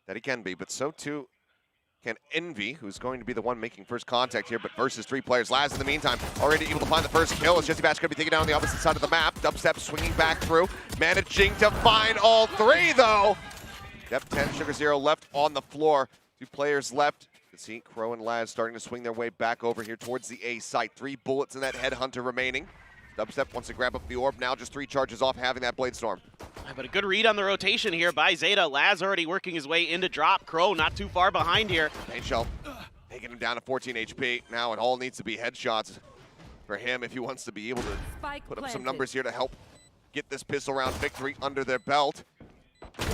that he can be, but so too can Envy, who's going to be the one making first contact here, but versus 3 players. Laz, in the meantime, already able to find the first kill as Jesse Bash going to be taken down on the opposite side of the map. Dubstep swinging back through, managing to find all 3, though. Dep 10, Sugar Zero left on the floor. 2 players left. You can see Crow and Laz starting to swing their way back over here towards the A site. 3 bullets in that Headhunter remaining. Dubstep wants to grab up the orb now, just 3 charges off having that Blade Storm. But a good read on the rotation here by Zeta. Laz already working his way into drop. Crow not too far behind here. Paintshell taking him down to 14 HP. Now it all needs to be headshots for him if he wants to be able to put up some numbers here to help get this pistol round victory under their belt.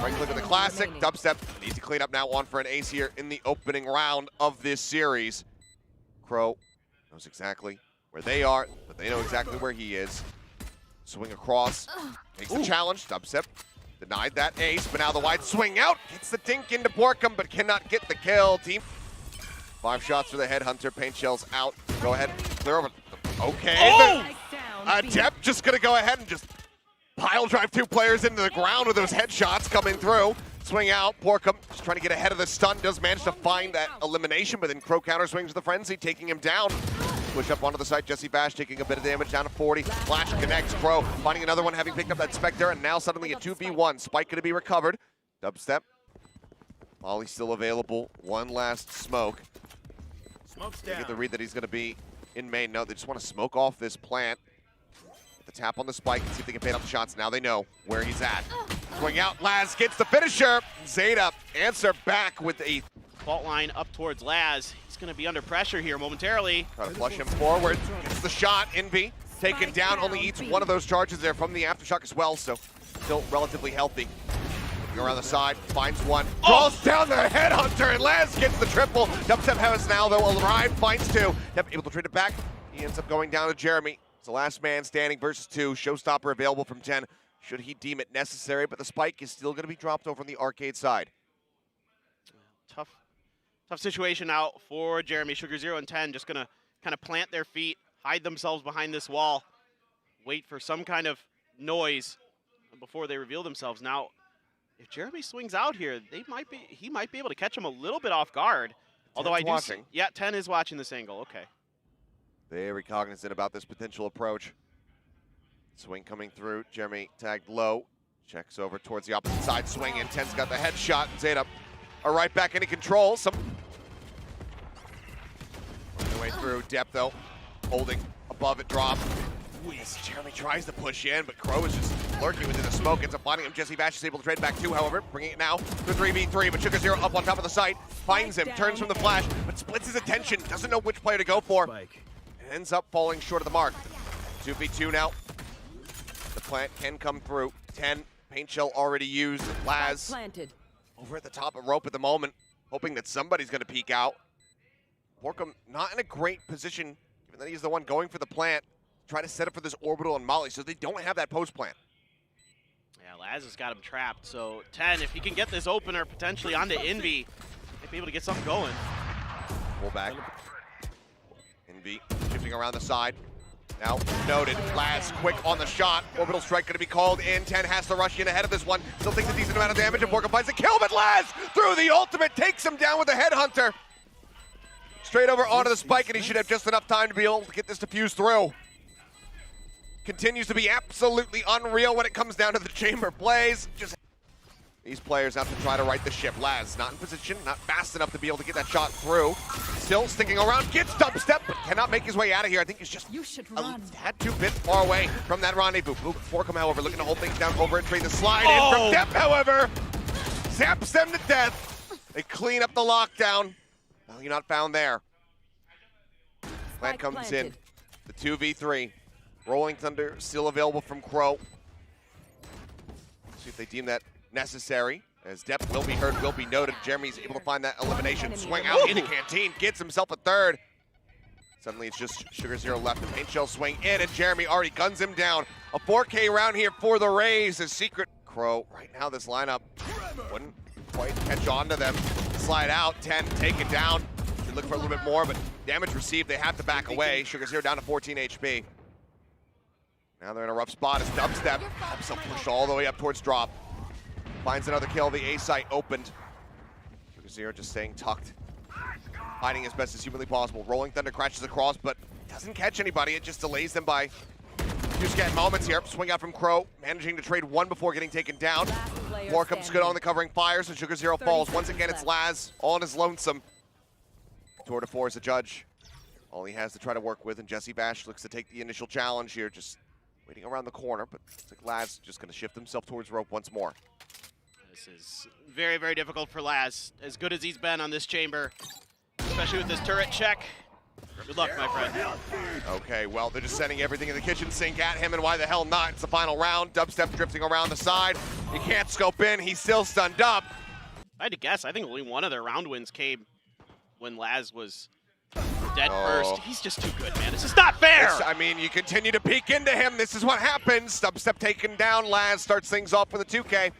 Right click of the classic. Dubstep needs to clean up now, on for an ace here in the opening round of this series. Crow knows exactly where they are, but they know exactly where he is. Swing across, takes the challenge. Dubstep denied that ace, but now the wide swing out. Gets the dink into Borkum, but cannot get the kill. Team 5 shots for the Headhunter. Paint shells out. Go ahead, clear over. Okay. Adept just gonna go ahead and just pile drive 2 players into the ground with those headshots coming through. Swing out. Borkum just trying to get ahead of the stun. Does manage to find that elimination, but then Crow counter swings with the frenzy, taking him down. Push up onto the side. Jesse Bash taking a bit of damage, down to 40. Flash connects. Crow finding another one, having picked up that Spectre, and now suddenly a 2v1. Spike going to be recovered. Dubstep. Molly still available. One last smoke. Smoke's You down. get the read that he's going to be in main. No, they just want to smoke off this plant. Get the tap on the Spike and see if they can pay off the shots. Now they know where he's at. Swing out. Laz gets the finisher. Zeta answer back with a Fault line up towards Laz. He's going to be under pressure here momentarily. try to flush him forward. Gets the shot. Envy taken down. Only eats one of those charges there from the aftershock as well, so still relatively healthy. Looking around the side, finds one. Draws down the Headhunter, and Laz gets the triple. Dubstep has now, though, arrived, finds 2. Yep, able to trade it back. He ends up going down to Jeremy. It's the last man standing versus 2. Showstopper available from 10. Should he deem it necessary, but the Spike is still going to be dropped over on the arcade side. Tough situation out for Jeremy. Sugar Zero and 10 just going to kind of plant their feet, hide themselves behind this wall, wait for some kind of noise before they reveal themselves. Now, if Jeremy swings out here, he might be able to catch him a little bit off guard. Although I do see, yeah, 10 is watching this angle. Okay. Very cognizant about this potential approach. Swing coming through. Jeremy tagged low. Checks over towards the opposite side. Swing in. 10's got the headshot. Zeta are right back into control. Working their way through. Dep, though, holding above it. Drop. As Jeremy tries to push in, but Crow is just lurking within the smoke. Ends up finding him. Jesse Bash is able to trade back 2, however. Bringing it now to 3v3, but Sugar Zero up on top of the site. Finds him. Turns from the flash, but splits his attention. Doesn't know which player to go for. Ends up falling short of the mark. 2v2 now. The plant can come through. 10, paint shell already used. Laz over at the top of rope at the moment, hoping that somebody's going to peek out. Borkum not in a great position, given that he's the one going for the plant. Try to set up for this orbital on Molly, so they don't have that post plant. Yeah, Laz has got him trapped. So 10, if he can get this opener potentially onto Envy, might be able to get something going. Pull back. Envy shifting around the side. Now noted. Laz quick on the shot. Orbital strike going to be called in. 10 has to rush in ahead of this one. Still takes a decent amount of damage, and Borkum finds the kill, but Laz through the ultimate takes him down with the Headhunter. Straight over onto the Spike, and he should have just enough time to be able to get this defused through. Continues to be absolutely unreal when it comes down to the chamber plays. Just these players have to try to right the ship. Laz not in position, not fast enough to be able to get that shot through. Still sticking around, gets Dubstep, but cannot make his way out of here. I think he's just a tad too bit far away from that rendezvous. Borkum, however, looking to hold things down over and trade the slide in from Dep, however. Zaps them to death. They clean up the lockdown. Well, you're not found there. Plant comes in. The 2v3. Rolling Thunder still available from Crow. See if they deem that necessary. As Dep will be heard, will be noted. Jeremy's able to find that elimination. Swing out into Canteen, gets himself a 3rd. Suddenly it's just Sugar Zero left. The paint shell swing in, and Jeremy already guns him down. A 4K round here for the Rays. A secret Crow. Right now this lineup wouldn't quite catch on to them. Slide out, 10, take it down. Should look for a little bit more, but damage received. They have to back away. Sugar Zero down to 14 HP. Now they're in a rough spot as Dubstep helps him push all the way up towards drop. Finds another kill, the A site opened. SugarZero just staying tucked, hiding as best as humanly possible. Rolling Thunder crashes across, but doesn't catch anybody. It just delays them by a few scant moments here. Swing out from Crow, managing to trade one before getting taken down. Borkum's good on the covering fires, and SugarZero falls. Once again, it's Laz all on his lonesome. Tour de four is the judge. All he has to try to work with, and Jesse Bash looks to take the initial challenge here, just waiting around the corner, but it's like Laz just going to shift himself towards rope once more. This is very, very difficult for Laz, as good as he's been on this chamber, especially with this turret check. Good luck, my friend. Okay, well, they're just sending everything in the kitchen sink at him, and why the hell not? It's the final round. Dubstep drifting around the side. He can't scope in. He's still stunned up. I had to guess. I think only one of their round wins came when Laz was dead first. He's just too good, man. This is not fair! I mean, you continue to peek into him. This is what happens. Dubstep taken down. Laz starts things off with a 2K.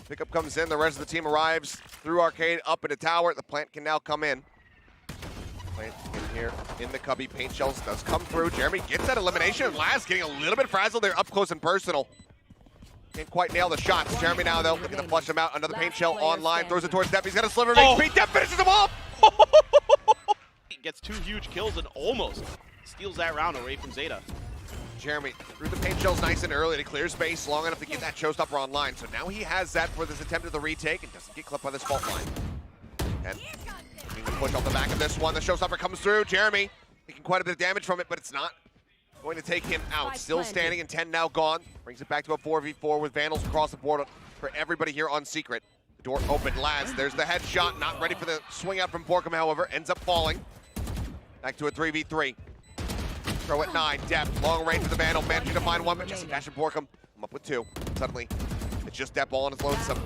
Pickup comes in. The rest of the team arrives through arcade up into tower. The plant can now come in. Plant in here in the cubby. Paint shells does come through. Jeremy gets that elimination. Laz getting a little bit frazzled there up close and personal. Can't quite nail the shots. Jeremy now, though, looking to flush him out. Another paint shell online. Throws it towards Depp. He's got a sliver of HP. Depp finishes him off! He gets 2 huge kills and almost steals that round away from Zeta. Jeremy threw the paint shells nice and early to clear space long enough to get that showstopper online. So now he has that for this attempt at the retake and doesn't get clipped by this fault line. And looking to push off the back of this one. The showstopper comes through. Jeremy taking quite a bit of damage from it, but it's not going to take him out. Still standing, and 10 now gone. Brings it back to a 4v4 with Vandals across the board for everybody here on Secret. The door open. Laz, there's the headshot. Not ready for the swing out from Borkum, however. Ends up falling. Back to a 3v3. Throw at 9. Depp, long range with the Vandal. Managing to find one, but Jesse Bash and Borkum come up with 2. Suddenly, it's just Depp all on his lonesome.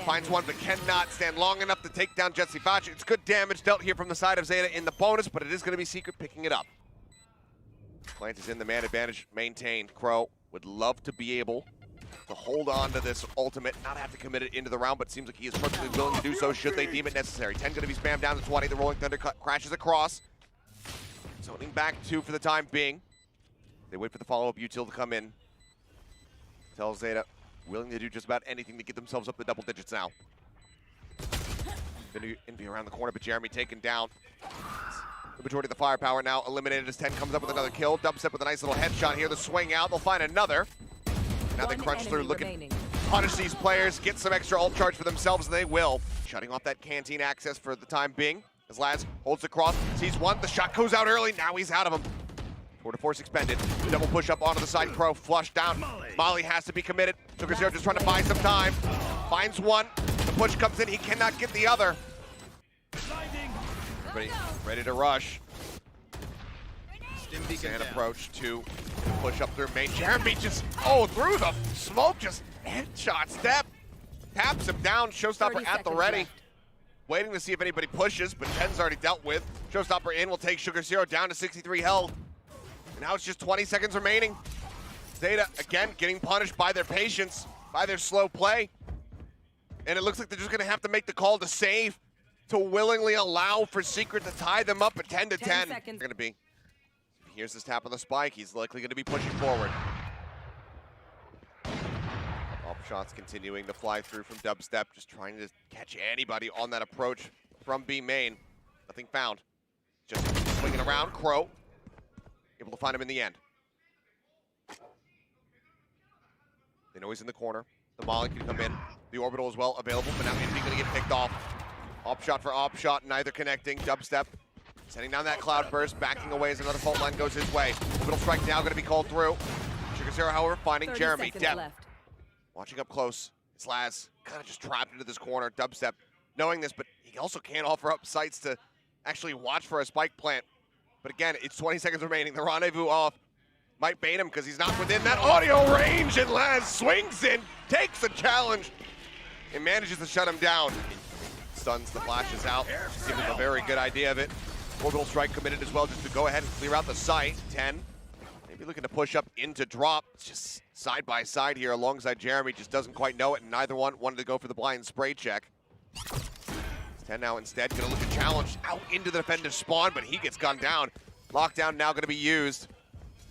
Finds one, but cannot stand long enough to take down Jesse Bash. It's good damage dealt here from the side of Zeta in the bonus, but it is going to be Secret picking it up. Plant is in, the man advantage maintained. Crow would love to be able to hold on to this ultimate, not have to commit it into the round, but seems like he is perfectly willing to do so should they deem it necessary. 10 going to be spammed down to 20. The Rolling Thunder crashes across. Zoning back 2 for the time being. They wait for the follow-up util to come in. Tells Zeta willing to do just about anything to get themselves up to double digits now. Envy around the corner, but Jeremy taken down. The majority of the firepower now eliminated as 10 comes up with another kill. Dubstep with a nice little headshot here. The swing out, they'll find another. Now they crunch through, looking to punish these players, get some extra ult charge for themselves, and they will. Shutting off that canteen access for the time being. As Laz holds across, sees one, the shot goes out early, now he's out of him. Tour de force expended. Double push up onto the side, Crow flushed down. Molly has to be committed. SugarZero just trying to buy some time. Finds one, the push comes in, he cannot get the other. Ready to rush. And approach to push up through main. Jeremy just, through the smoke, just headshot. Step, taps him down. Showstopper at the ready. Left. Waiting to see if anybody pushes, but 10's already dealt with. Showstopper in will take SugarZero down to 63 health. And now it's just 20 seconds remaining. Zeta, again, getting punished by their patience, by their slow play. And it looks like they're just going to have to make the call to save, to willingly allow for Secret to tie them up at 10 to 10. They're going to be. Here's this tap on the spike. He's likely going to be pushing forward. All shots continuing to fly through from Dubstep, just trying to catch anybody on that approach from B main. Nothing found. Just swinging around. Crow able to find him in the end. They know he's in the corner. The Molly can come in. The orbital as well available, but now Envy going to get picked off. Op shot for op shot, neither connecting. Dubstep sending down that cloud burst, backing away as another fault line goes his way. Orbital strike now going to be called through. SugarZero, however, finding Jeremy. Depp watching up close. It's Laz kind of just trapped into this corner. Dubstep knowing this, but he also can't offer up sights to actually watch for a spike plant. But again, it's 20 seconds remaining. The rendezvous off. Might bait him because he's not within that audio range, and Laz swings in, takes the challenge, and manages to shut him down. Stuns the flashes out, just gives him a very good idea of it. Orbital strike committed as well, just to go ahead and clear out the site. 10, maybe looking to push up into drop. It's just side by side here alongside Jeremy, just doesn't quite know it, and neither one wanted to go for the blind spray check. 10 now instead, gonna look at challenge out into the defensive spawn, but he gets gunned down. Lockdown now gonna be used.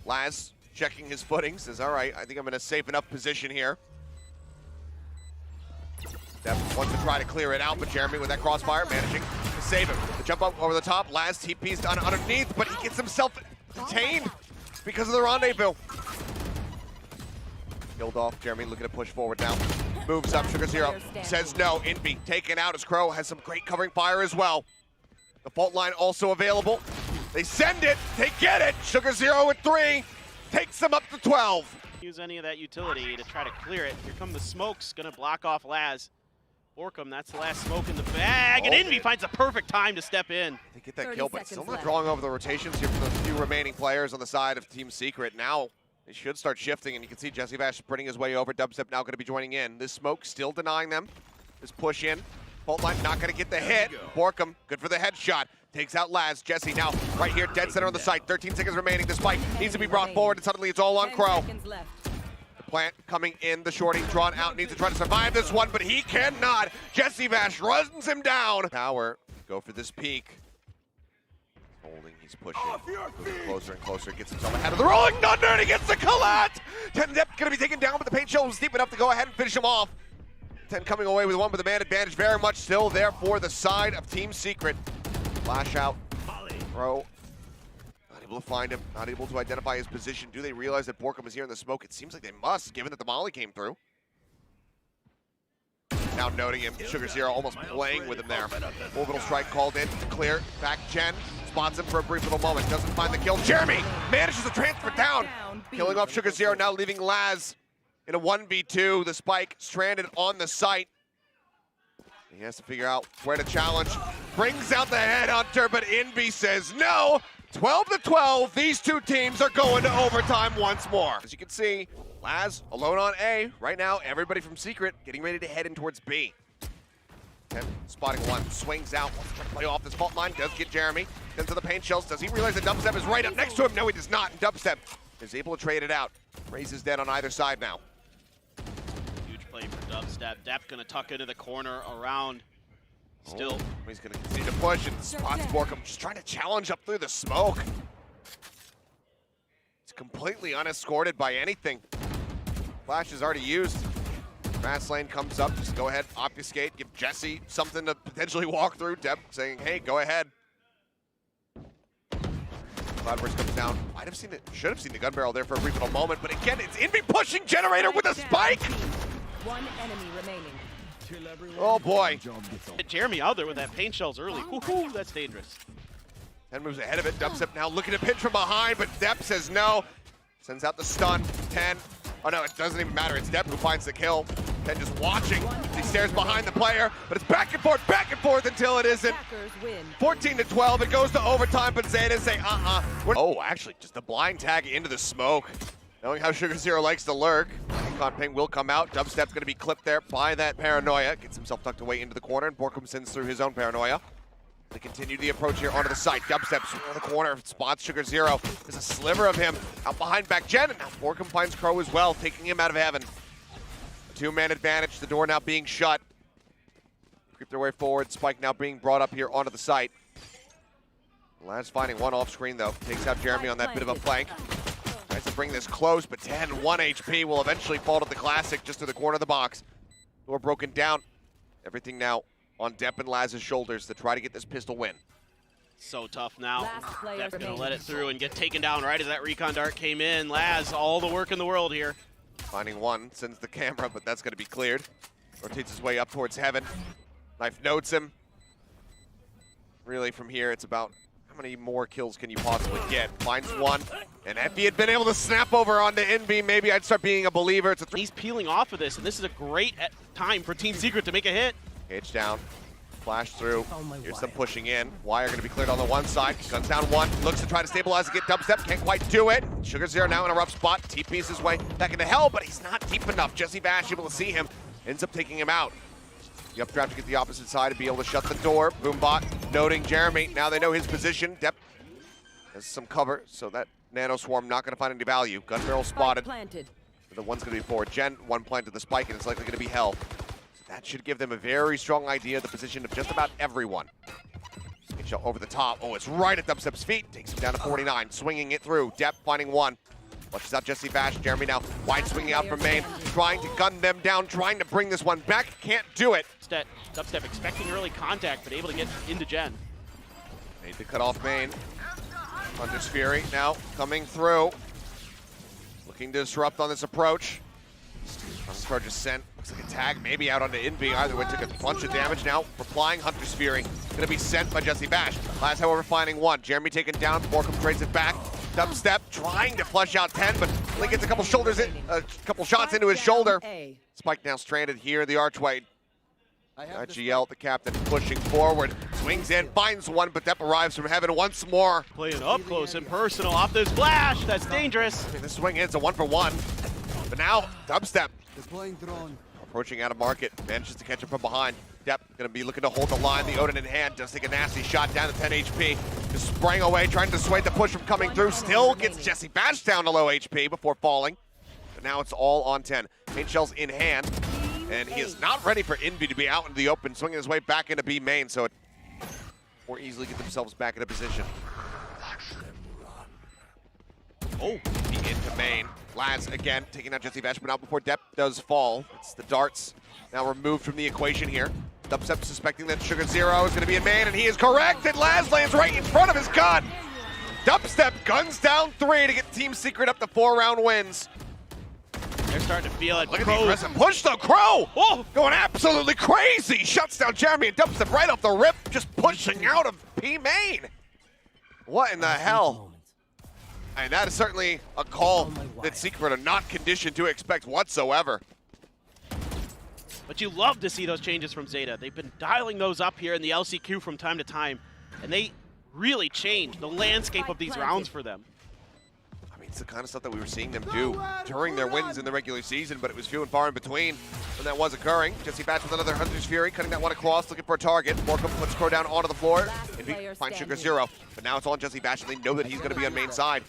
Laz checking his footing, says, all right, I think I'm in a safe enough position here. Dep wants to try to clear it out, but Jeremy with that crossfire managing to save him. The jump up over the top, Laz TP's done underneath, but he gets himself detained because of the rendezvous. Killed off, Jeremy looking to push forward now. Moves up, Sugar Zero says no. Envy taken out as Crow has some great covering fire as well. The fault line also available. They send it, they get it. Sugar Zero at 3, takes them up to 12. Use any of that utility to try to clear it. Here come the smokes, gonna block off Laz. Borkum, that's the last smoke in the bag, and Envy finds the perfect time to step in. They get that kill, but still not drawing over the rotations here for the few remaining players on the side of Team Secret. Now they should start shifting, and you can see Jesse Vash sprinting his way over. Dubstep now going to be joining in. This smoke still denying them. This push in. Fault line not going to get the hit. Borkum, good for the headshot. Takes out Laz. Jesse now right here, dead center on the site. 13 seconds remaining. The spike needs to be brought forward, and suddenly it's all on Crow. The plant coming in, the shorty drawn out, needs to try to survive this one, but he cannot. Jesse Vash runs him down. Power, go for this peak. Holding, he's pushing. Moving closer and closer, gets himself ahead of the Rolling Thunder, and he gets the collect! 10 Dep gonna be taken down, but the paint shell was deep enough to go ahead and finish him off. 10 coming away with one, but the man advantage very much still there for the side of Team Secret. Flash out, Crow. Not able to find him, not able to identify his position. Do they realize that Borkum is here in the smoke? It seems like they must, given that the molly came through. Now noting him, Sugar Zero almost playing with him there. Orbital strike called in to clear. Back Jen, spots him for a brief little moment, doesn't find the kill. Jeremy manages to transfer down, killing off Sugar Zero, now leaving Laz in a 1v2. The spike stranded on the site. He has to figure out where to challenge. Brings out the headhunter, but Envy says no. 12-12, these two teams are going to overtime once more. As you can see, Laz alone on A. Right now, everybody from Secret getting ready to head in towards B. 10 spotting one, swings out, wants to try to play off this fault line, does get Jeremy. Into the paint shells, does he realize that Dubstep is right up next to him? No, he does not, and Dubstep is able to trade it out. Raises dead on either side now. Huge play for Dubstep. Dep gonna tuck into the corner around. Still. He's gonna continue to push and spots Borkum just trying to challenge up through the smoke. It's completely unescorted by anything. Flash is already used. Fast lane comes up, just go ahead, obfuscate, give Jesse something to potentially walk through. Dep saying, hey, go ahead. Cloudburst comes down. Might have seen it, should have seen the gun barrel there for a brief little moment, but again, it's Envy pushing Generator with a spike! One enemy remaining. Oh boy. Hit Jeremy out there with that paint shells early. Woohoo, that's dangerous. 10 moves ahead of it. Dubstep now looking to pinch from behind, but Dep says no. Sends out the stun. 10. Oh no, it doesn't even matter. It's Dep who finds the kill. 10 just watching. He stares behind the player, but it's back and forth until it isn't. 14-12. It goes to overtime, but Zeta say, Oh, actually, just a blind tag into the smoke. Knowing how Sugar Zero likes to lurk. Icon ping will come out. Dubstep's going to be clipped there by that paranoia. Gets himself tucked away into the corner, and Borkum sends through his own paranoia. They continue the approach here onto the site. Dubstep's in the corner, spots Sugar Zero. There's a sliver of him out behind back Jen, and now Borkum finds Crow as well, taking him out of heaven. A two-man advantage, the door now being shut. Creep their way forward, Spike now being brought up here onto the site. Laz finding one off screen though, takes out Jeremy on that bit of a flank. Tries to bring this close, but 10, 1 HP will eventually fall to the Classic just to the corner of the box. Door broken down. Everything now on Dep and Laz's shoulders to try to get this pistol win. So tough now. Dep's gonna let it through and get taken down right as that recon dart came in. Laz, all the work in the world here. Finding one, sends the camera, but that's gonna be cleared. Rotates his way up towards heaven. Knife notes him. Really from here, it's about how many more kills can you possibly get? Finds one, and if he had been able to snap over onto Envy, maybe I'd start being a believer. It's a He's peeling off of this, and this is a great time for Team Secret to make a hit. Cage down, flash through. Here's them pushing in. Wire going to be cleared on the one side. Guns down one, looks to try to stabilize and get Dubstep, can't quite do it. Sugar Zero now in a rough spot, TP's his way back into hell, but he's not deep enough. Jesse Vash able to see him, ends up taking him out. You updraft to get the opposite side to be able to shut the door. Boombot noting Jeremy. Now they know his position. Dep has some cover, so that Nano Swarm not going to find any value. Gun barrel spotted. The one's going to be forward. Jen, one planted the spike, and it's likely going to be hell. So that should give them a very strong idea of the position of just about everyone. Shell over the top. Oh, it's right at Dubstep's feet. Takes him down to 49. Swinging it through. Dep finding one. Watches out Jesse Bash. Jeremy now wide swinging out from main, trying to gun them down, trying to bring this one back. Can't do it. Dubstep expecting early contact, but able to get into Gen. Need to cut off main. Hunter's Fury now coming through. Looking to disrupt on this approach. Charge is sent. Looks like a tag maybe out onto Envy. Either way, took a bunch of damage now. Replying Hunter's Fury. Gonna be sent by Jesse Bash. Last, however, finding one. Jeremy taken down. Borkum trades it back. Dubstep trying to flush out 10, but only gets a couple shots into his shoulder. Spike now stranded here in the archway. GL, the captain, pushing forward. Swings in, finds one, but Depp arrives from heaven once more. Playing up close and personal off this flash. That's dangerous. I mean, this swing is a 1-for-1. But now, Dubstep approaching out of market, manages to catch him from behind. Depp gonna be looking to hold the line. The Odin in hand does take a nasty shot down to 10 HP. Just sprang away, trying to dissuade the push from coming through. Still gets Jesse Bash down to low HP before falling. But now it's all on 10. Main shell's in hand, and he is not ready for Envy to be out in the open, swinging his way back into B main, so it more easily get themselves back into position. Oh, he into main. Laz again taking out Jesse Bash, but not before Depp does fall. It's the darts now removed from the equation here. Dubstep suspecting that Sugar Zero is going to be in main, and he is correct, and Laz lands right in front of his gun. Dubstep guns down 3 to get Team Secret up to 4-round wins. They're starting to feel it. Look at the aggressive push though, Crow! Oh, going absolutely crazy! Shuts down Jeremy and Dubstep right off the rip, just pushing out of P main. What in the hell? And that is certainly a call that Secret are not conditioned to expect whatsoever. But you love to see those changes from Zeta. They've been dialing those up here in the LCQ from time to time, and they really change the landscape of these rounds for them. I mean, it's the kind of stuff that we were seeing them do during their wins in the regular season, but it was few and far in between when that was occurring. Jesse Bash with another Hunter's Fury, cutting that one across, looking for a target. Borkum puts Crow down onto the floor, and finds Sugar Zero. But now it's all on Jesse Bash, and they know that he's going to be on main side.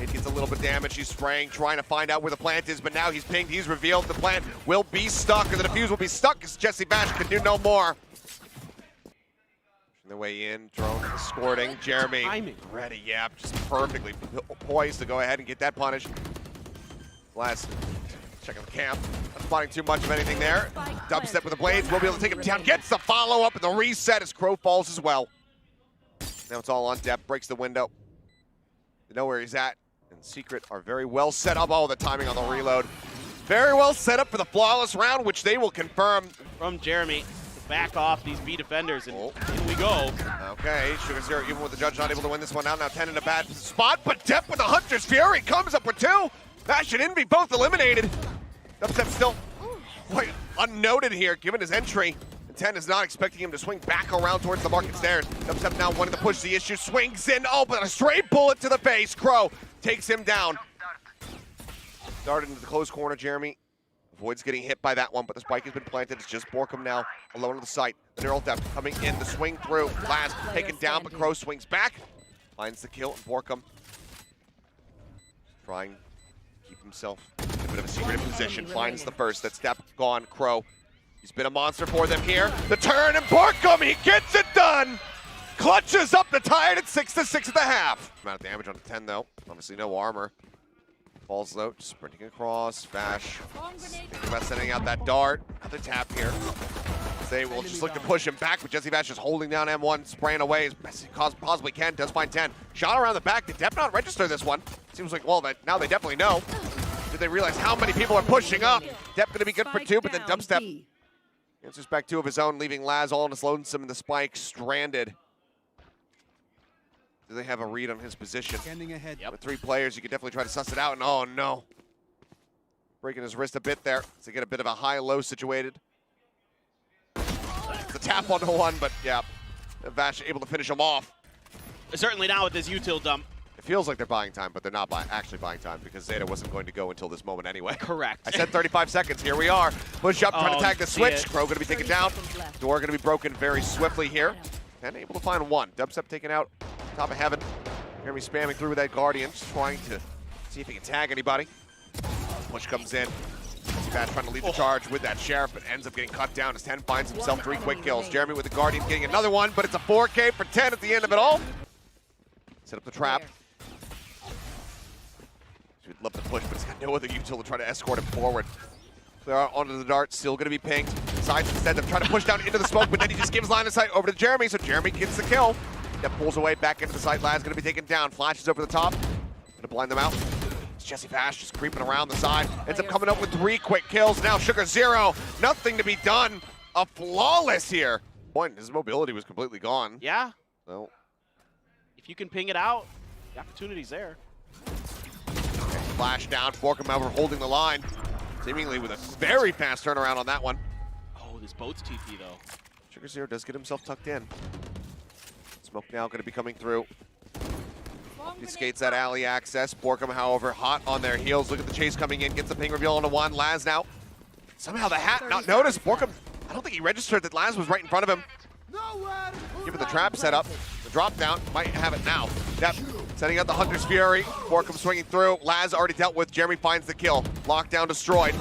It gets a little bit damaged. He's spraying, trying to find out where the plant is, but now he's pinged. He's revealed the plant will be stuck, or the defuse will be stuck because Jesse Bash can do no more. Pushing their way in, drone escorting. Jeremy ready, yeah, just perfectly poised to go ahead and get that punish. Last, checking the camp. Not spotting too much of anything there. Dubstep with the blades, will be able to take him down. Gets the follow-up and the reset as Crow falls as well. Now it's all on Depp, breaks the window. They know where he's at. And Secret are very well set up. Oh, the timing on the reload. Very well set up for the flawless round, which they will confirm. From Jeremy to back off these B defenders, and in we go. Okay, Sugar Zero, even with the judge not able to win this one out. Now 10 in a bad spot, but Depp with the Hunter's Fury comes up with 2. Bash and Envy both eliminated. Dubstep still quite unnoted here, given his entry. 10 is not expecting him to swing back around towards the market stairs. Dubstep now wanting to push the issue, swings in, oh, but a straight bullet to the face. Crow takes him down. Darted into the close corner, Jeremy avoids getting hit by that one, but the spike has been planted. It's just Borkum now alone on the site. The neural depth coming in, the swing through. Last taken down, but Crow swings back. Finds the kill, and Borkum trying to keep himself in a bit of a secretive position. Finds the first. That step gone, Crow. He's been a monster for them here. The turn, and Borkum, he gets it done! Clutches up the tide at 6-6 at the half. Amount of damage on the 10 though. Obviously no armor. Falls low, sprinting across. Bash thinking about sending out that dart. Another tap here. They will just look to push him back, but Jesse Bash is holding down M1, spraying away as best he possibly can. Does find 10. Shot around the back. Did Depp not register this one? Seems like, well, now they definitely know. Did they realize how many people are pushing up? Depp going to be good for 2, but then Dubstep answers back 2 of his own, leaving Laz all in his lonesome and the spike stranded. Do they have a read on his position? Ahead. With 3 players, you could definitely try to suss it out, and oh no. Breaking his wrist a bit there to get a bit of a high-low situated. The tap onto 1, but yeah, Vash able to finish him off. Certainly now with this util dump. It feels like they're buying time, but they're not actually buying time because Zeta wasn't going to go until this moment anyway. Correct. I said 35 seconds. Here we are. Push up, trying to tag the switch. Crow going to be taken down. Door going to be broken very swiftly here. And able to find 1. Dubstep taken out. Top of heaven. Jeremy spamming through with that Guardian, just trying to see if he can tag anybody. Push comes in. Bash trying to lead the charge with that Sheriff, but ends up getting cut down as 10 finds himself 3 quick kills. Jeremy with the Guardian getting another one, but it's a 4K for 10 at the end of it all. Set up the trap. would love to push, but he's got no other util to try to escort him forward. Clear out onto the dart, still going to be pinged. Decides instead of trying to push down into the smoke, but then he just gives line of sight over to Jeremy, so Jeremy gets the kill. That pulls away back into the site. Laz going to be taken down. Flashes over the top. Going to blind them out. It's Jesse Vash just creeping around the side. Ends up coming up with 3 quick kills. Now Sugar Zero. Nothing to be done. A flawless here. Point, his mobility was completely gone. Yeah. So If you can ping it out, the opportunity's there. flash down. Borkum, however, holding the line. Seemingly with a very fast turnaround on that one. Oh, this boat's TP though. Sugar Zero does get himself tucked in. Smoke now going to be coming through. He skates that alley access. Borkum, however, hot on their heels. Look at the chase coming in. Gets the ping reveal onto one. Laz now. Somehow the hat not noticed. Borkum, I don't think he registered that Laz was right in front of him. Given the trap setup, the drop down might have it now. Yep, setting out the Hunter's Fury. Borkum swinging through. Laz already dealt with. Jeremy finds the kill. Lockdown destroyed.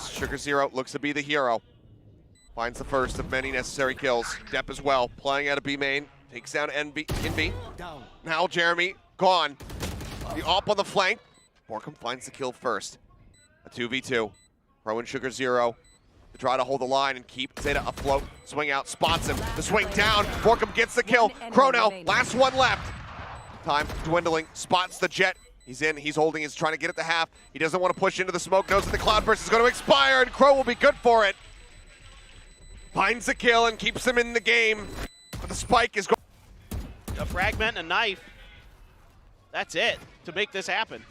Sugar Zero looks to be the hero. Finds the first of many necessary kills. Depp as well, playing out of B main. Takes down Envy. Now Jeremy gone. The op on the flank. Borkum finds the kill first. A 2v2. Pro and Sugar Zero to try to hold the line and keep Zeta afloat. Swing out, spots him. The swing down. Borkum gets the kill. Chrono, last one left. Time dwindling. Spots the jet. He's in. He's holding. He's trying to get it to half. He doesn't want to push into the smoke. Knows that the Cloudburst is going to expire, and Crow will be good for it. Finds the kill and keeps him in the game. But the spike is going. A fragment and a knife. That's it to make this happen.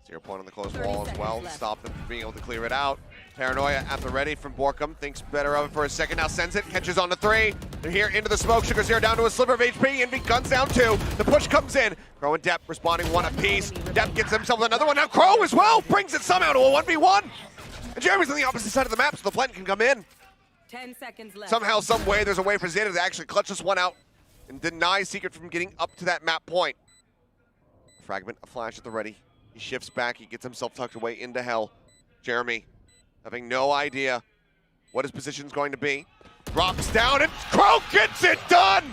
0 point on the close wall as well to stop them from being able to clear it out. Paranoia at the ready from Borkum. Thinks better of it for a second. Now sends it. Catches on the 3. They're here into the smoke. Sugar Zero down to a sliver of HP. Envy guns down 2. The push comes in. Crow and Depp responding 1 apiece. Depp gets himself another one. Now Crow as well brings it somehow to a 1v1. And Jeremy's on the opposite side of the map, so the blend can come in. 10 seconds left. Somehow, some way, there's a way for Zeta to actually clutch this one out and deny Secret from getting up to that map point. Fragment, a flash at the ready. He shifts back. He gets himself tucked away into hell. Jeremy, having no idea what his position's going to be, drops down and Crow gets it done!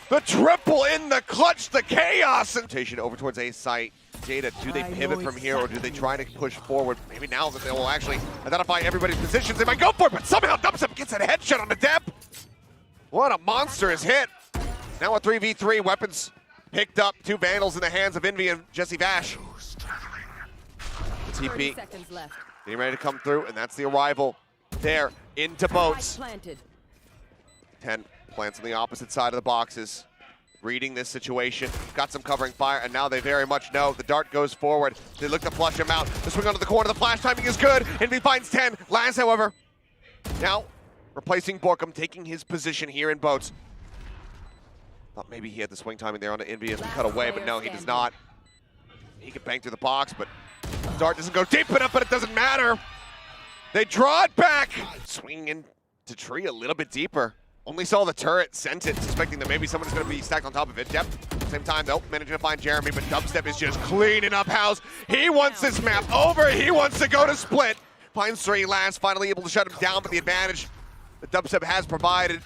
The triple in the clutch, the chaos! Rotation over towards A site. Zeta, do they pivot from here or do they try to push forward? Maybe now that they will actually identify everybody's positions, they might go for it, but somehow Dubstep gets that headshot on the Depp. What a monstrous hit. Now a 3v3, weapons picked up. 2 Vandals in the hands of Envy and Jesse Vash. The TP getting ready to come through, and that's the arrival there into boats. 10 plants on the opposite side of the boxes. Reading this situation, got some covering fire, and now they very much know. The dart goes forward. They look to flush him out. The swing onto the corner, the flash timing is good. Envy finds 10. Laz, however, now replacing Borkum, taking his position here in boats. Thought maybe he had the swing timing there on the Envy as we cut away, but no, he does not. He can bang through the box, but the dart doesn't go deep enough, but it doesn't matter. They draw it back. Swinging into tree a little bit deeper. Only saw the turret, sent it, suspecting that maybe someone's going to be stacked on top of it. Depth, same time, though, managing to find Jeremy, but Dubstep is just cleaning up house. He wants this map over. He wants to go to split. Finds 3 last, finally able to shut him down, but the advantage that Dubstep has provided,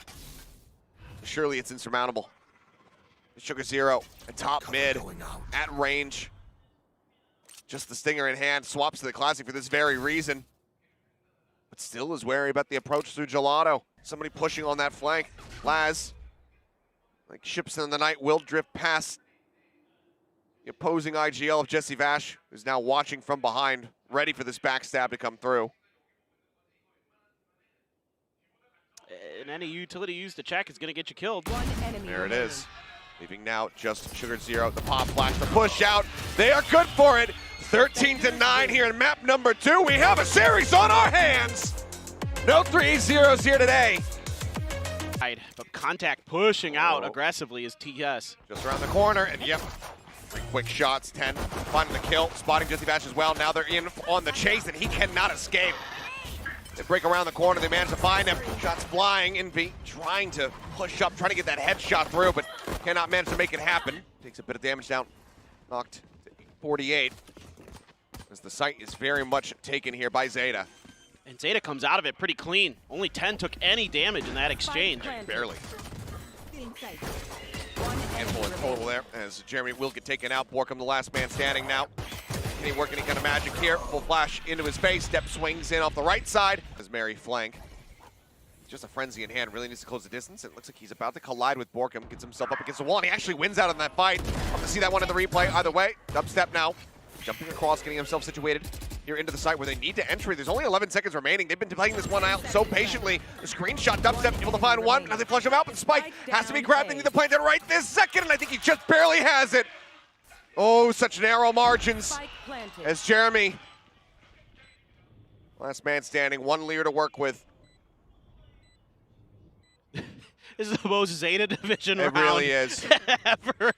surely it's insurmountable. Sugar Zero, a top mid, at range. Just the stinger in hand, swaps to the classic for this very reason. But still is wary about the approach through Gelato. Somebody pushing on that flank. Laz, like ships in the night, will drift past the opposing IGL of Jesse Vash, who's now watching from behind, ready for this backstab to come through. And any utility used to check is going to get you killed. There it is. Leaving now just Sugar Zero. The pop flash, the push out. They are good for it. 13-9 here in map number 2. We have a series on our hands. No 3-0s here today. But contact pushing out aggressively is TS. Just around the corner, and yep. 3 quick shots, 10. Finding the kill, spotting Jesse Vash as well. Now they're in on the chase, and he cannot escape. They break around the corner, they manage to find him. Shots flying, Envy trying to push up, trying to get that headshot through, but cannot manage to make it happen. Takes a bit of damage down, knocked to 48. As the site is very much taken here by Zeta. And Zeta comes out of it pretty clean. Only 10 took any damage in that exchange. Barely. Handful in total there, as Jeremy will get taken out. Borkum the last man standing now. Can he work any kind of magic here? Full flash into his face. Step swings in off the right side. As Mary flank. Just a frenzy in hand. Really needs to close the distance. It looks like he's about to collide with Borkum. Gets himself up against the wall. And he actually wins out on that fight. Love to see that one in the replay. Either way, dubstep now. Jumping across, getting himself situated here into the site where they need to enter. There's only 11 seconds remaining. They've been playing this one out so patiently. The screenshot, dubstep able to find one. Now they flush him out, but Spike has to be grabbed. They need to plant it right this second, and I think he just barely has it. Oh, such narrow margins as Jeremy. Last man standing, one Lear to work with. This is the most Zeta division round It really is. ever.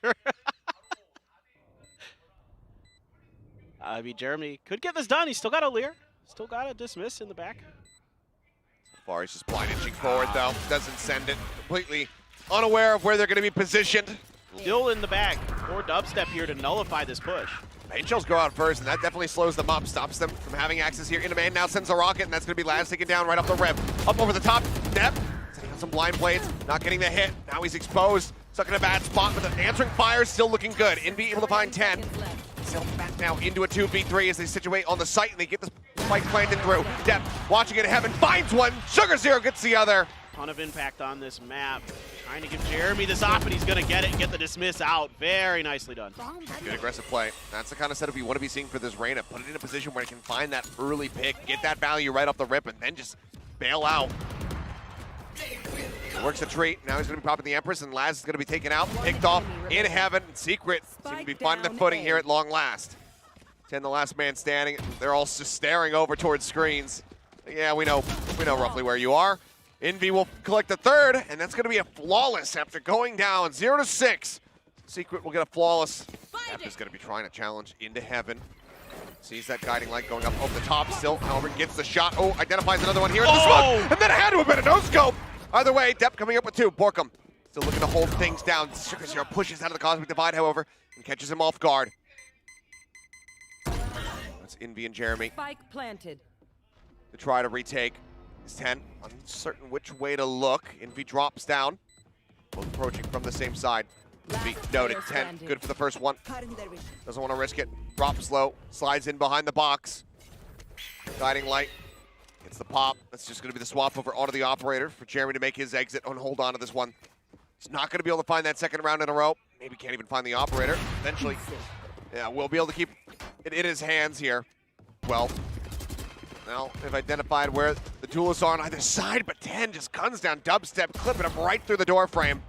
I mean, Jeremy could get this done. He's still got a Lear. Still got a dismiss in the back. So far, he's just blind inching forward, though. Doesn't send it. Completely unaware of where they're going to be positioned. Still in the bag for dubstep here to nullify this push. Main shells go out first, and that definitely slows them up, stops them from having access here into main. Now sends a rocket, and that's going to be Laz taken down right off the rip. Up over the top, Nep, setting out some blind blades, not getting the hit. Now he's exposed, stuck in a bad spot, but the answering fire is still looking good. Envy able to find 10. Still back now into a 2v3 as they situate on the site, and they get the spike planted through. Dep watching it in heaven, finds one. Sugar Zero gets the other. Ton of impact on this map. Trying to give Jeremy this op, and he's going to get it and get the dismiss out. Very nicely done. Good aggressive play. That's the kind of setup you want to be seeing for this Reyna. Put it in a position where it can find that early pick, get that value right off the rip, and then just bail out. It works a treat. Now he's going to be popping the Empress, and Laz is going to be taken out, picked off in heaven. Secret seem to be finding the footing here at long last. 10, the last man standing. They're all just staring over towards screens. Yeah, we know roughly where you are. Envy will collect the third, and that's going to be a flawless after going down 0-6. Secret will get a flawless. Cap is going to be trying to challenge into heaven. Sees that guiding light going up over the top still. However, gets the shot. Oh, identifies another one here in the smoke. And then it had to have been a no-scope. Either way, Depp coming up with 2. Borkum still looking to hold things down. Sugar Zero pushes out of the Cosmic Divide, however, and catches him off guard. That's Envy and Jeremy. Spike planted. To try to retake. 10, uncertain which way to look. Envy drops down. Both approaching from the same side. Envy noted. 10, good for the first one. Doesn't want to risk it. Drops low, slides in behind the box. Guiding light. Gets the pop. That's just going to be the swap over onto the operator for Jeremy to make his exit and hold on to this one. He's not going to be able to find that second round in a row. Maybe can't even find the operator. Eventually, yeah, we'll be able to keep it in his hands here. Well, now they've identified where the duelists are on either side, but 10 just guns down dubstep, clipping him right through the door frame.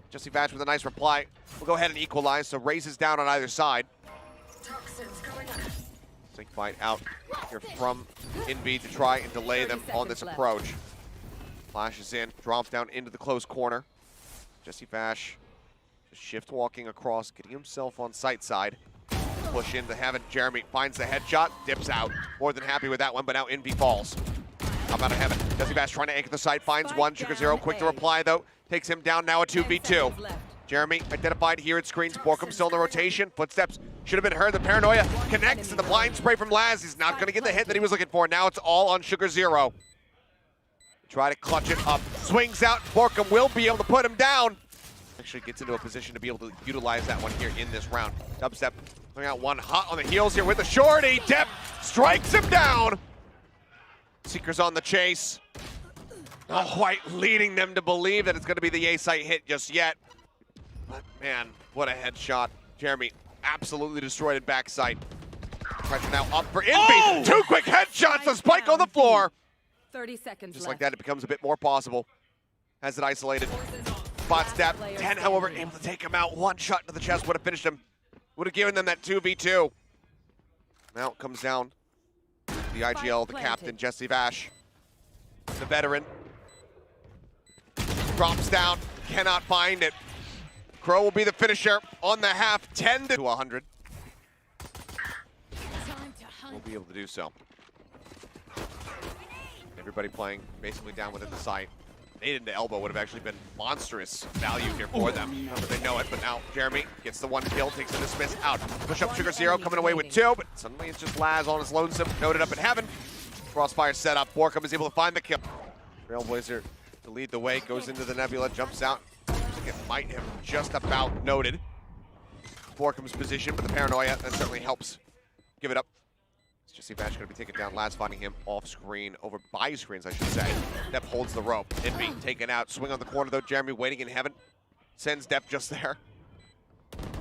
Jesse Vash with a nice reply. We'll go ahead and equalize, so raises down on either side. Sync fight out here from Envy to try and delay them on this approach. Flashes in, drops down into the close corner. Jesse Vash just shift walking across, getting himself on sight side. Push into heaven. Jeremy finds the headshot, dips out. More than happy with that one, but now Envy falls. How about a heaven? Jesse Bass trying to anchor the site, finds one. Sugar Zero quick to reply though. Takes him down now a 2v2. Jeremy identified here at screens. Borkum still in the rotation. Footsteps should have been heard. The paranoia connects and the blind spray from Laz. He's not going to get the hit that he was looking for. Now it's all on Sugar Zero. Try to clutch it up. Swings out. Borkum will be able to put him down. Actually gets into a position to be able to utilize that one here in this round. Dubstep going out one hot on the heels here with the shorty. Depp strikes him down. Seeker's on the chase. Not quite leading them to believe that it's going to be the A-site hit just yet. But man, what a headshot. Jeremy absolutely destroyed it backside. Pressure now up for Envy. Oh! 2 quick headshots, the spike on the floor. 30 seconds Just left. like that, it becomes a bit more possible. Has it isolated. Spot step. 10, however, able to take him out. One shot into the chest would have finished him. Would have given them that 2v2. Now it comes down. The IGL, the captain, Jesse Vash. The veteran. Drops down. Cannot find it. Crow will be the finisher on the half. 10 to 100. We'll be able to do so. Everybody playing basically down within the site. Nade into elbow would have actually been monstrous value here for them. Not that they know it, but now Jeremy gets the 1 kill, takes the dismiss out. Push up Sugar Zero, coming away with 2, but suddenly it's just Laz on his lonesome, noted up in heaven. Crossfire set up. Borkum is able to find the kill. Trailblazer to lead the way, goes into the Nebula, jumps out. Looks like it might have just about noted Borkum's position, but the paranoia, that certainly helps give it up. It's just Vash going to be taken down. Laz finding him off screen, over by screens, I should say. Depp holds the rope. Envy taken out. Swing on the corner, though. Jeremy waiting in heaven. Sends Depp just there.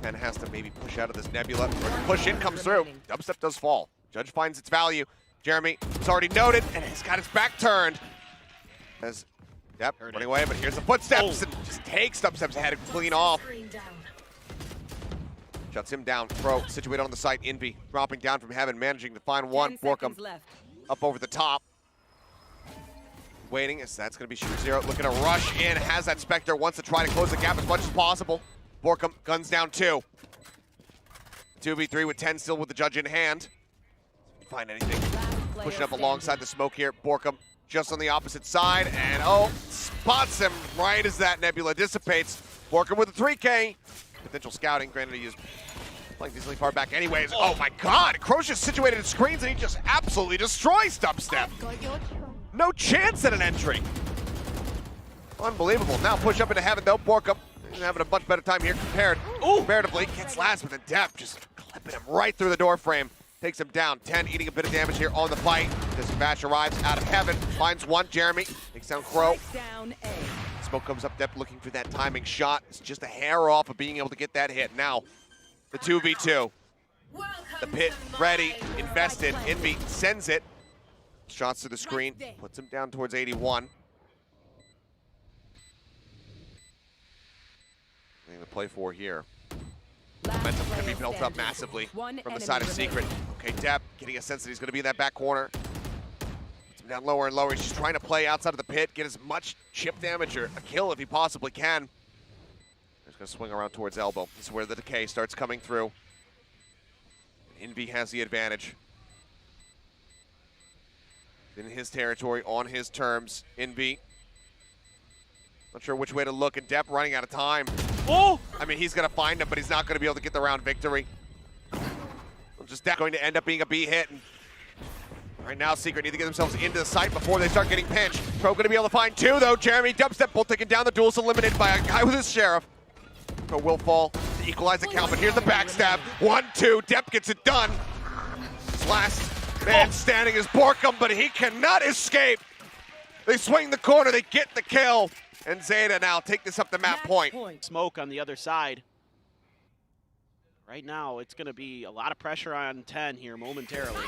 And has to maybe push out of this nebula. Push in comes through. Dubstep does fall. Judge finds its value. Jeremy is already noted, and he's got his back turned. As Depp running away, but here's the footsteps, and just takes Dubstep's head clean off. Shuts him down. Pro situated on the site. Envy dropping down from heaven, managing to find one. Borkum up over the top. Waiting, as that's going to be Shooter Zero. Looking to rush in. Has that Spectre. Wants to try to close the gap as much as possible. Borkum guns down 2. 2v3 with 10 still with the Judge in hand. Find anything. Pushing up alongside the smoke here. Borkum just on the opposite side. And spots him right as that nebula dissipates. Borkum with a 3K. Potential scouting. Granted, he is playing decently far back anyways. Oh my god! Crow's just situated in screens and he just absolutely destroys Dubstep. No chance at an entry. Unbelievable. Now push up into heaven though. Borkum having a much better time here comparatively. Gets last with a Depp, just clipping him right through the door frame. Takes him down. 10 eating a bit of damage here on the fight. This Vash arrives out of heaven. Finds one. Jeremy takes down Crow. Smoke comes up. Depp looking for that timing shot. It's just a hair off of being able to get that hit. Now, the 2v2. The pit ready, invested. Envy sends it. Shots to the screen. Puts him down towards 81. To play for here. Momentum can be built up massively from the side of Secret. Okay, Depp getting a sense that he's going to be in that back corner. Puts him down lower and lower. He's just trying to play outside of the pit, get as much chip damage or a kill if he possibly can. He's going to swing around towards elbow. This is where the decay starts coming through. Envy has the advantage. In his territory, on his terms. Envy. Not sure which way to look, and Depp running out of time. Oh! I mean, he's going to find him, but he's not going to be able to get the round victory. Just Depp going to end up being a B hit. And right now, Secret need to get themselves into the site before they start getting pinched. Pro going to be able to find 2, though. Jeremy, Dubstep both taking down. The duel's eliminated by a guy with his Sheriff. Pro will fall to equalize the count, but here's the backstab. 1-2, Depp gets it done. His last man standing is Borkum, but he cannot escape. They swing the corner, they get the kill. And Zeta now take this up to map point. Smoke on the other side. Right now, it's going to be a lot of pressure on 10 here momentarily.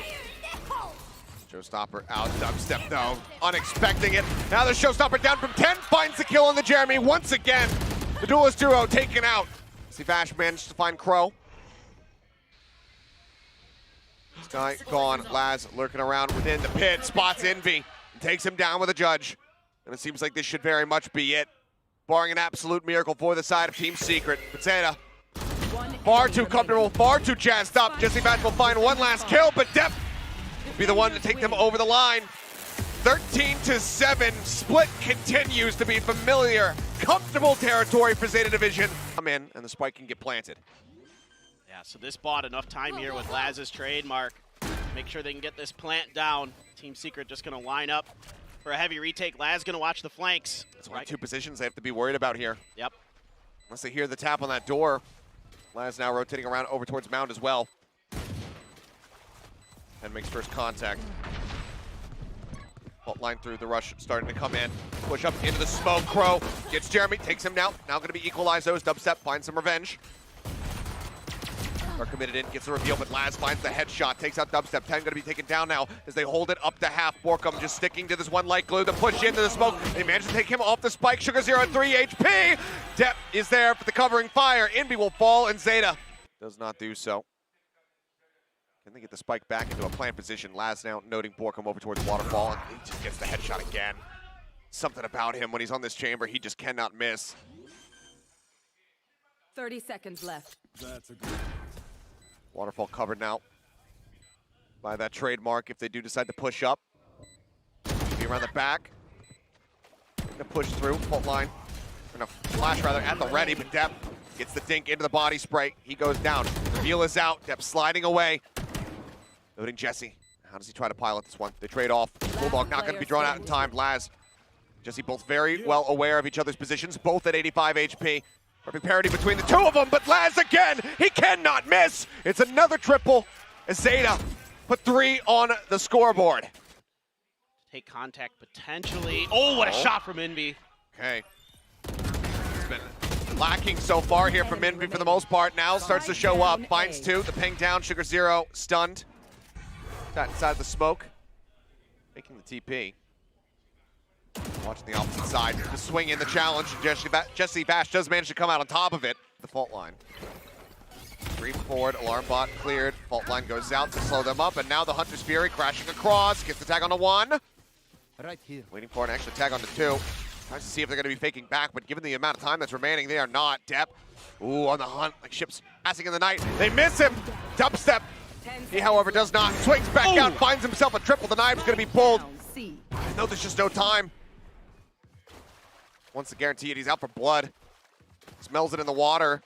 Showstopper out, Dubstep though, unexpecting it. Now the Showstopper down from 10, finds the kill on the Jeremy once again. The duelist duo taken out. Vash managed to find Crow. This guy gone. Laz lurking around within the pit, spots Envy, and takes him down with a Judge. And it seems like this should very much be it, barring an absolute miracle for the side of Team Secret. But Zeta, far too comfortable, far too jazzed up. Jesse Vash will find one last kill, but Depp will be the one to take them over the line. 13-7, split continues to be familiar, comfortable territory for Zeta Division. Come in, and the spike can get planted. Yeah, so this bought enough time here with Laz's trademark. Make sure they can get this plant down. Team Secret just going to line up for a heavy retake. Laz going to watch the flanks. That's only 2 positions they have to be worried about here. Yep. Unless they hear the tap on that door. Laz now rotating around over towards Mound as well. And makes first contact. Fault line through, the rush starting to come in. Push up into the smoke. Crow gets Jeremy, takes him down. Now going to be equalized those. Dubstep finds some revenge. Are committed in, gets the reveal, but Laz finds the headshot, takes out Dubstep. 10 going to be taken down now as they hold it up to half. Borkum just sticking to this one light glue. The push into the smoke. They manage to take him off the spike. Sugar Zero at 3 HP. Depp is there for the covering fire. Envy will fall, and Zeta does not do so. Can they get the spike back into a plant position? Laz now noting Borkum over towards Waterfall, and he just gets the headshot again. Something about him when he's on this chamber, he just cannot miss. 30 seconds left. That's a good. Waterfall covered now by that trademark if they do decide to push up. Be around the back. Gonna push through, fault line. Gonna flash rather at the ready, but Depp gets the dink into the body spray. He goes down. Reveal is out. Depp sliding away. Noting Jesse. How does he try to pilot this one? They trade off. Bulldog not gonna be drawn out in time. Laz, Jesse both very well aware of each other's positions, both at 85 HP. Perfect parity between the two of them, but Laz again, he cannot miss. It's another triple as Zeta put 3 on the scoreboard. Take contact potentially. Oh, what a shot from Envy. Okay. It's been lacking so far here from Envy for the most part. Now starts to show up. Finds 2. The ping down. Sugar Zero stunned. Got inside the smoke. Making the TP. Watching the opposite side. The swing in the challenge. Jesse Bash does manage to come out on top of it. The fault line. 3 forward. Alarm bot cleared. Fault line goes out to slow them up. And now the Hunter's Fury crashing across. Gets the tag on the 1. Right here. Waiting for an extra tag on the 2. Tries to see if they're going to be faking back, but given the amount of time that's remaining, they are not. Depp, ooh, on the hunt, like ships passing in the night. They miss him. Dubstep. He, however, does not. Swings back out, finds himself a triple. The knife's going to be pulled. No, there's just no time. Wants to guarantee it. He's out for blood. Smells it in the water.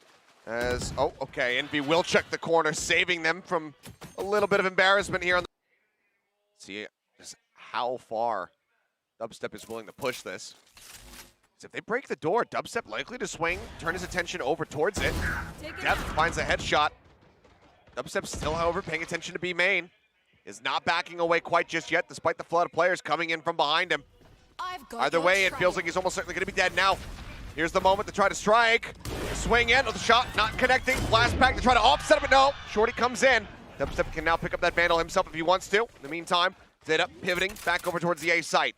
As, oh, okay. Envy will check the corner, saving them from a little bit of embarrassment here. See just how far Dubstep is willing to push this. If they break the door, Dubstep likely to swing, turn his attention over towards it. Depp finds a headshot. Dubstep still, however, paying attention to B main. Is not backing away quite just yet, despite the flood of players coming in from behind him. Either way, it feels like he's almost certainly going to be dead now. Here's the moment to try to strike. Swing in with the shot, not connecting. Blast pack to try to offset it, but no. Shorty comes in. Dubstep can now pick up that Vandal himself if he wants to. In the meantime, Zeta pivoting back over towards the A site.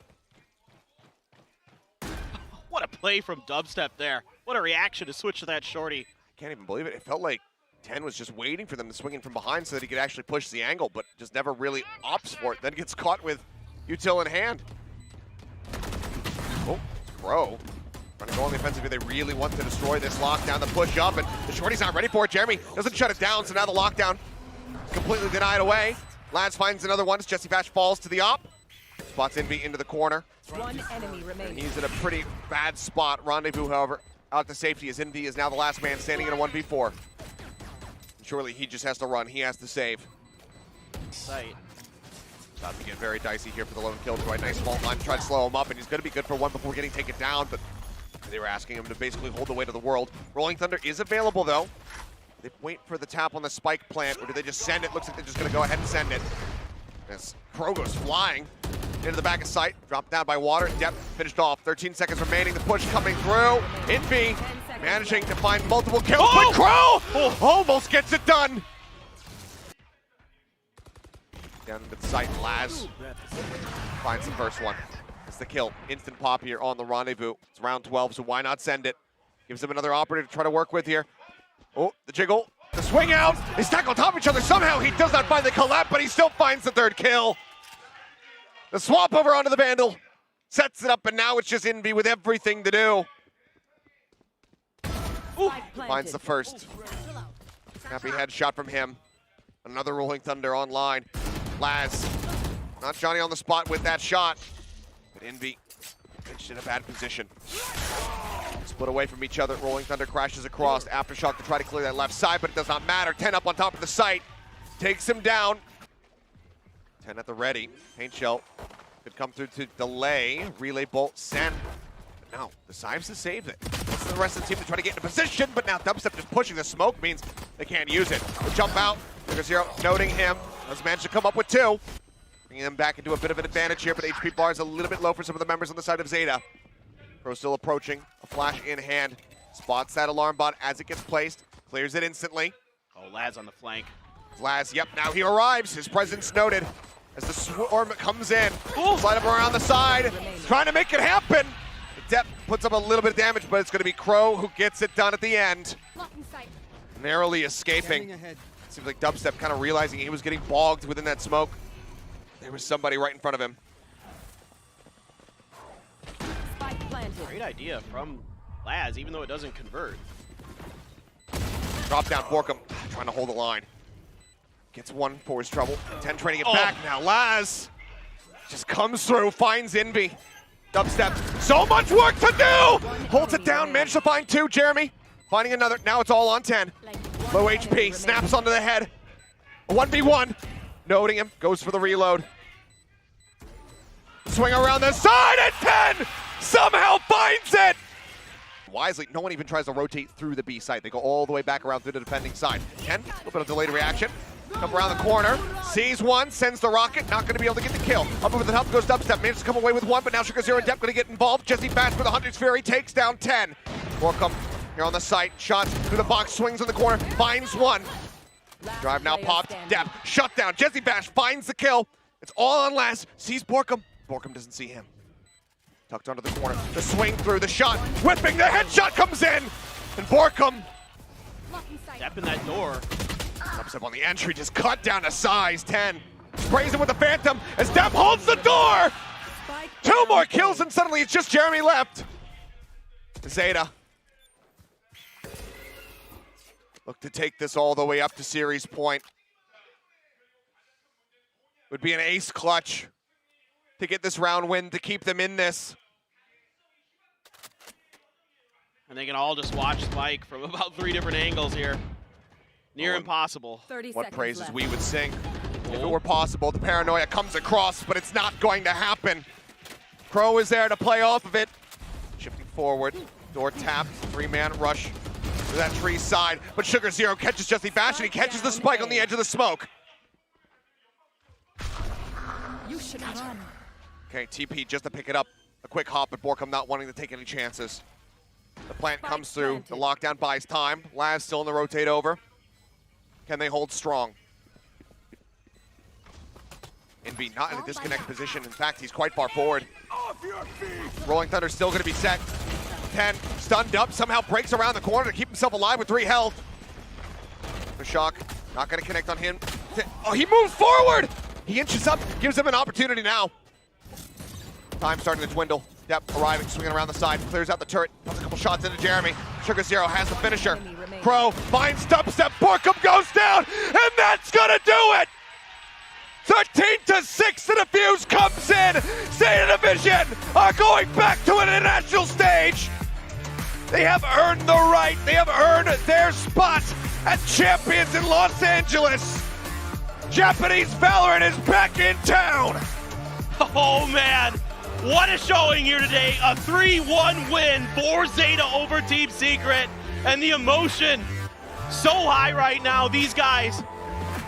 What a play from Dubstep there. What a reaction to switch to that Shorty. I can't even believe it. It felt like 10 was just waiting for them to swing in from behind so that he could actually push the angle, but just never really opts for it. Then gets caught with util in hand. Oh, Crow. Trying to go on the offensive. They really want to destroy this lockdown, the push up, and the Shorty's not ready for it. Jeremy doesn't shut it down, so now the lockdown completely denied away. Lads finds another one as Jesse Bash falls to the op. Spots Envy into the corner. One enemy remaining. And he's in a pretty bad spot. Rendezvous, however, out to safety as Envy is now the last man standing in a 1v4. And surely he just has to run. He has to save. Sight. About to get very dicey here for the lone kill. Quite nice fault line to try to slow him up, and he's going to be good for 1 before getting taken down, but they were asking him to basically hold the weight of the world. Rolling Thunder is available, though. They wait for the tap on the spike plant, or do they just send it? Looks like they're just going to go ahead and send it. As Crow goes flying into the back of sight, dropped down by water. Depth finished off. 13 seconds remaining. The push coming through. Envy managing to find multiple kills, but Crow almost gets it done. Down into the site, Laz finds the first one. It's the kill. Instant pop here on the Rendezvous. It's round 12, so why not send it? Gives him another operator to try to work with here. Oh, the jiggle. The swing out. They stack on top of each other. Somehow he does not find the collab, but he still finds the 3rd kill. The swap over onto the Vandal. Sets it up, and now it's just Envy with everything to do. Ooh, finds the first. Happy headshot from him. Another Rolling Thunder online. Laz, not Johnny on the spot with that shot, but Envy pitched in a bad position. Split away from each other. Rolling Thunder crashes across. Aftershock to try to clear that left side, but it does not matter. 10 up on top of the site. Takes him down. 10 at the ready. Paint shell could come through to delay. Relay bolt send. But no, decides to save it. This is the rest of the team to try to get into position, but now Dubstep just pushing the smoke means they can't use it. They jump out. Sugar Zero noting him. Has managed to come up with 2. Bringing them back into a bit of an advantage here, but HP bar is a little bit low for some of the members on the side of Zeta. Pro still approaching. A flash in hand. Spots that alarm bot as it gets placed. Clears it instantly. Oh, Laz on the flank. Laz, yep, now he arrives. His presence noted as the swarm comes in. Slide him around the side. Trying to make it happen. The Depp puts up a little bit of damage, but it's going to be Crow who gets it done at the end. Narrowly escaping. Seems like Dubstep kind of realizing he was getting bogged within that smoke. There was somebody right in front of him. Great idea from Laz, even though it doesn't convert. Drop down Borkum, trying to hold the line. Gets 1 for his trouble. 10 training it back. Now Laz just comes through, finds Envy. Dubstep, so much work to do! Holds it down, managed to find 2, Jeremy. Finding another, now it's all on 10. Low HP, snaps onto the head. A 1v1. Noting him, goes for the reload. Swing around the side, and 10 somehow finds it! Wisely, no one even tries to rotate through the B site. They go all the way back around through the defending side. 10, a little bit of delayed reaction. Up around the corner, sees one, sends the rocket, not going to be able to get the kill. Up over the top goes Dubstep, manages to come away with one, but now Sugar0 and Depp going to get involved. Jesse Bash with a Hunter's Fury takes down 10. Borkum here on the site, shots through the box, swings in the corner, finds one. Drive now popped, Depp, shut down. Jesse Bash finds the kill. It's all on last, sees Borkum. Borkum doesn't see him. Tucked onto the corner, the swing through, the shot, whipping, the headshot comes in! And Borkum, Depp in that door. Dubstep on the entry, just cut down to size 10. Sprays him with the Phantom as Depp holds the door! 2 more kills and suddenly it's just Jeremy left. Zeta. Look to take this all the way up to series point. Would be an ace clutch to get this round win to keep them in this. And they can all just watch Spike from about 3 different angles here. Near impossible. 30 What seconds praises left. we would sing if it were possible. The paranoia comes across, but it's not going to happen. Crow is there to play off of it. Shifting forward, door tapped, 3-man rush to that tree side. But Sugar0 catches Jesse Bash and he catches the spike on the edge of the smoke. You should run. Okay, TP just to pick it up. A quick hop, but Borkum not wanting to take any chances. The plant comes through, the lockdown buys time. Laz still in the rotate over. Can they hold strong? Envy not in a disconnect position. In fact, he's quite far forward. Rolling Thunder still going to be set. 10, stunned up, somehow breaks around the corner to keep himself alive with 3 health. The shock, not going to connect on him. Oh, he moves forward! He inches up, gives him an opportunity now. Time starting to dwindle. Depp arriving, swinging around the side, clears out the turret, puts a couple shots into Jeremy. Sugar0 has the finisher. Crow finds Dubstep, Borkum goes down, and that's gonna do it! 13-6, the defuse comes in. Zeta Division are going back to an international stage. They have earned the right, they have earned their spot as champions in Los Angeles. Japanese Valorant is back in town. Oh man, what a showing here today. A 3-1 win for Zeta over Team Secret. And the emotion so high right now. These guys,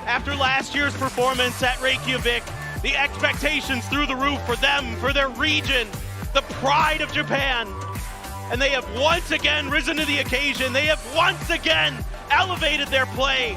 after last year's performance at Reykjavik, the expectations through the roof for them, for their region, the pride of Japan. And they have once again risen to the occasion. They have once again elevated their play.